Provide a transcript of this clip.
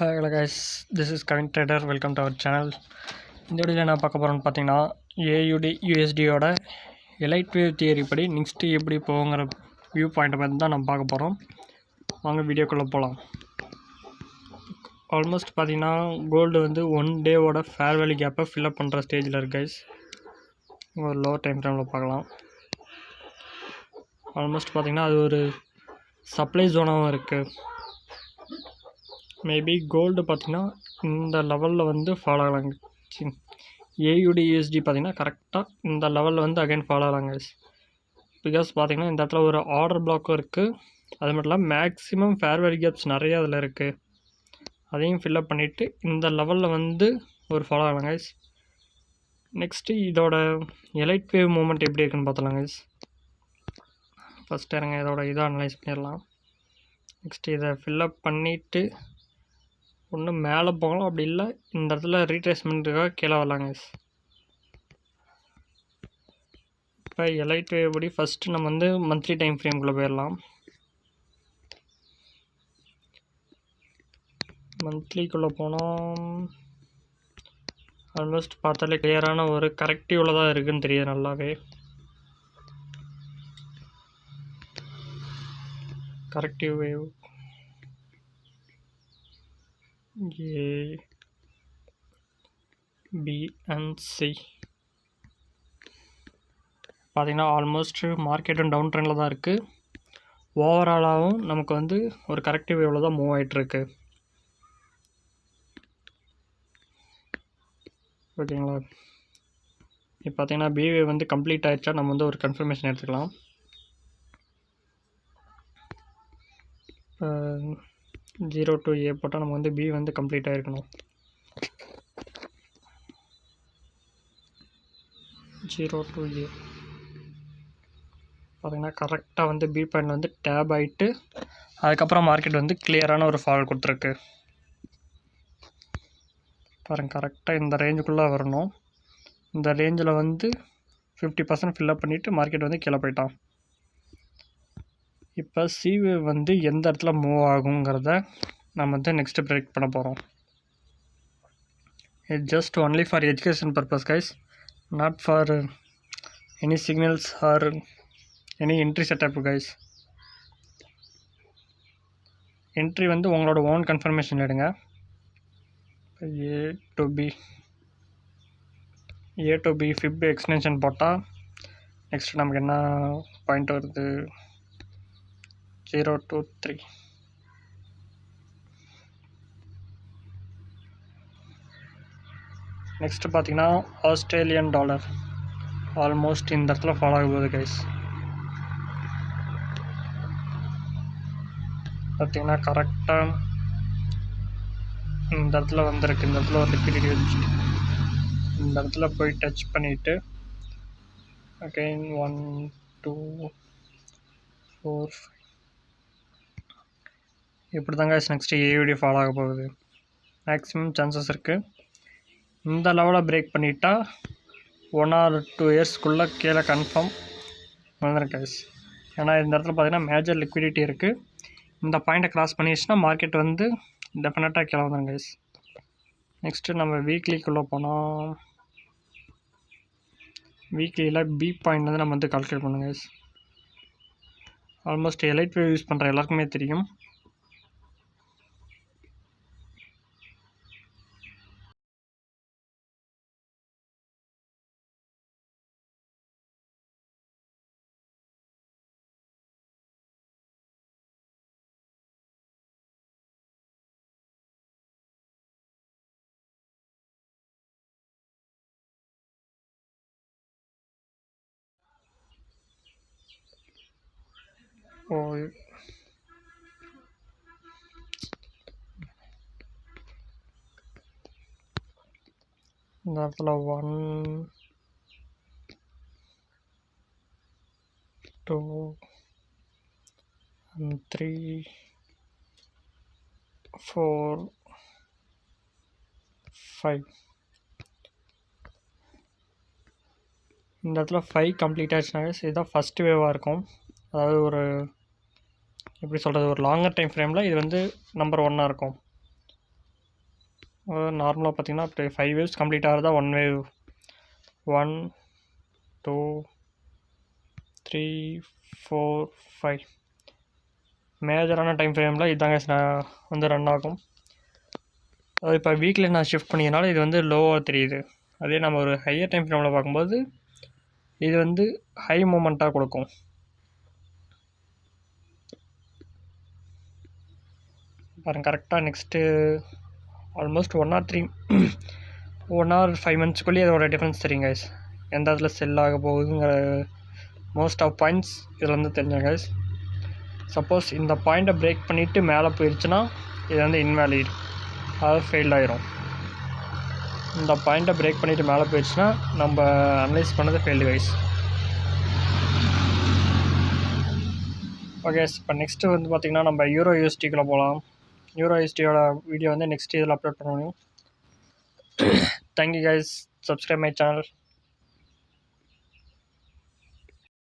Hello guys, this is Kavin Trader. Welcome to our channel. இந்த வீடியோவில் என்ன பார்க்க போகிறோம்னு பார்த்தீங்கன்னா AUD USDயோட எலைட் வேவ் தியரி படி நெக்ஸ்ட்டு எப்படி போங்கிற வியூ பாயிண்ட்டை பற்றி தான் நம்ம பார்க்க போகிறோம். வாங்க வீடியோக்குள்ளே போகலாம். ஆல்மோஸ்ட் பார்த்தீங்கன்னா கோல்டு வந்து 1 டேவோட ஃபேர் வேல்யூ கேப்பை ஃபில்அப் பண்ணுற ஸ்டேஜில் இருக்குது கைஸ். ஒரு லோ டைம் ஃப்ரேமில் பார்க்கலாம். ஆல்மோஸ்ட் பார்த்தீங்கன்னா அது ஒரு சப்ளை ஜோனாகவும் இருக்குது. மேபி கோல்டு பார்த்திங்கன்னா இந்த லெவலில் வந்து ஃபாலோ ஆகலாங்க. AUD USD பார்த்திங்கன்னா கரெக்டாக இந்த லெவலில் வந்து அகைன் ஃபாலோ ஆகலாங்க. பிகாஸ் பார்த்திங்கன்னா இந்த இடத்துல ஒரு ஆர்டர் பிளாக்கும் இருக்குது. அது மட்டும் இல்லாமல் மேக்ஸிமம் ஃபேர் வேல்யூ கேப்ஸ் நிறைய அதில் இருக்குது. அதையும் ஃபில்அப் பண்ணிவிட்டு இந்த லெவலில் வந்து ஒரு ஃபாலோ ஆகலாங்க. நெக்ஸ்ட்டு இதோட எலைட் வேவ் மூமெண்ட் எப்படி இருக்குன்னு பார்த்தலாங்க. ஃபஸ்ட்டு இருங்க இதோட இதை அனலைஸ் பண்ணிடலாம். நெக்ஸ்ட்டு இதை ஃபில்அப் பண்ணிவிட்டு ஒன்று மேலே போகலாம், அப்படி இல்லை இந்த இடத்துல ரீட்ரேஸ்மெண்ட்டுக்காக கீழே வரலாங்க. இப்போ எலைட் வேவ் படி ஃபஸ்ட்டு நம்ம வந்து மந்த்லி டைம் ஃப்ரேம்குள்ளே போயிடலாம். மந்த்லிக்குள்ளே போனோம். ஆல்மோஸ்ட் பார்த்தாலே கிளியரான ஒரு கரெக்டிவில் தான் இருக்குதுன்னு தெரியுது நல்லாவே. Corrective wave A, B and C பார்த்திங்கன்னா ஆல்மோஸ்ட் மார்க்கெட்டும் டவுன் ட்ரெண்டில் தான் இருக்குது. ஓவராலாகவும் நமக்கு வந்து ஒரு கரெக்டிவ் வேவில் தான் மூவ் ஆகிட்டுருக்கு. ஓகேங்களா? இப்போ பார்த்திங்கன்னா B வேவ் வந்து கம்ப்ளீட் ஆகிடுச்சா நம்ம வந்து ஒரு கன்ஃபர்மேஷன் எடுத்துக்கலாம். 0 to A போட்டால் நம்ம வந்து B வந்து கம்ப்ளீட் ஆகிருக்கணும். 0 to A பார்த்திங்கன்னா கரெக்டாக வந்து B பாயிண்ட் வந்து டேப் ஆகிட்டு அதுக்கப்புறம் மார்க்கெட் வந்து கிளியரான ஒரு ஃபால் கொடுத்துருக்கு. பாருங்கள் கரெக்டாக இந்த ரேஞ்சுக்குள்ளே வரணும். இந்த ரேஞ்சில் வந்து 50% ஃபில்அப் பண்ணிவிட்டு மார்க்கெட் வந்து கீழே போயிட்டான். இப்போ C வேவ் வந்து எந்த இடத்துல மூவ் ஆகுங்கிறத நம்ம வந்து நெக்ஸ்ட்டு பிரேக் பண்ண போகிறோம். It just only for education purpose guys, not for any signals or any entry setup guys. Entry வந்து உங்களோட ஓன் கன்ஃபர்மேஷன் எடுங்க. A to B ஃபிப் எக்ஸ்டென்ஷன் போட்டால் நெக்ஸ்ட் நமக்கு என்ன பாயிண்ட் வருது? 0 to 3. நெக்ஸ்ட்டு பார்த்தீங்கன்னா ஆஸ்திரேலியன் டாலர் ஆல்மோஸ்ட் இந்த இடத்துல ஃபாலோ ஆகுது கைஸ். பார்த்தீங்கன்னா கரெக்டாக இந்த இடத்துல வந்திருக்கு. இந்த இடத்துல ஒரு லிக்விடிட்டி வச்சு இந்த இடத்துல போய் டச் பண்ணிவிட்டு அகைன் 1 2 4 5 இப்படி தாங்க நெக்ஸ்ட்டு AUD ஃபாலோ ஆக போகுது. மேக்ஸிமம் சான்சஸ் இருக்குது. இந்த லெவலை பிரேக் பண்ணிட்டா 1 or 2 இயர்ஸ்க்குள்ளே கீழே கன்ஃபார்ம் வந்துடும் கைஸ். ஏன்னா இந்த இடத்துல பார்த்திங்கன்னா மேஜர் லிக்விடிட்டி இருக்குது. இந்த பாயிண்ட்டை க்ராஸ் பண்ணிடுச்சுன்னா மார்க்கெட் வந்து டெஃபினட்டாக கீழே வந்துடும் கைஸ். நெக்ஸ்ட்டு நம்ம வீக்லிக்குள்ளே போனால் வீக்லியில் B பாயிண்ட் வந்து நம்ம வந்து கால்குலேட் பண்ணுங்க guys. Almost elite wave use பண்ணுற எல்லாருக்குமே தெரியும். இந்த இடத்துல 1 2 3 4 5 இந்த இடத்துல 5 கம்ப்ளீட் ஆச்சுனாங்க. இதுதான் ஃபஸ்ட் வேவாக இருக்கும். அதாவது ஒரு எப்படி சொல்கிறது, ஒரு லாங்கர் டைம் ஃப்ரேமில் இது வந்து நம்பர் 1 இருக்கும். நார்மலாக பார்த்தீங்கன்னா இப்போ 5 வேவ்ஸ் கம்ப்ளீட் ஆகிறதா 1 வேவ் 1 2 3 4 5 மேஜரான டைம் ஃப்ரேமில் இதாங்க வந்து ரன் ஆகும். அது இப்போ வீக்கில் நான் ஷிஃப்ட் பண்ணியனால இது வந்து லோவாக தெரியுது. அதே நம்ம ஒரு ஹையர் டைம் ஃப்ரேமில் பார்க்கும்போது இது வந்து ஹை மூமெண்ட்டாக கொடுக்கும். பாருங்கள் கரெக்டாக நெக்ஸ்ட்டு ஆல்மோஸ்ட் 1 or 3 1 or 5 monthsக்குள்ளேயே அதோட டிஃப்ரென்ஸ் தெரியும் கைஸ். எந்த இடத்துல செல் ஆக போகுதுங்கிற மோஸ்ட் ஆஃப் பாயிண்ட்ஸ் இதில் வந்து தெரிஞ்ச கைஸ். சப்போஸ் இந்த பாயிண்ட்டை பிரேக் பண்ணிவிட்டு மேலே போயிடுச்சுன்னா இது வந்து இன்வேலிட், அதாவது ஃபெயில் ஆயிரும். இந்த பாயிண்ட்டை பிரேக் பண்ணிவிட்டு மேலே போயிடுச்சுன்னா நம்ம அனலைஸ் பண்ணது ஃபெயில்டு கைஸ். ஓகே, இப்போ நெக்ஸ்ட்டு வந்து பார்த்திங்கன்னா நம்ம யூரோ யூஎஸ்டிக்குள்ளே போகலாம். யூரோ யூஎஸ்டியோட வீடியோ வந்து நெக்ஸ்ட் இதில் அப்லோட் பண்ணுவோம். Thank you guys, subscribe my channel.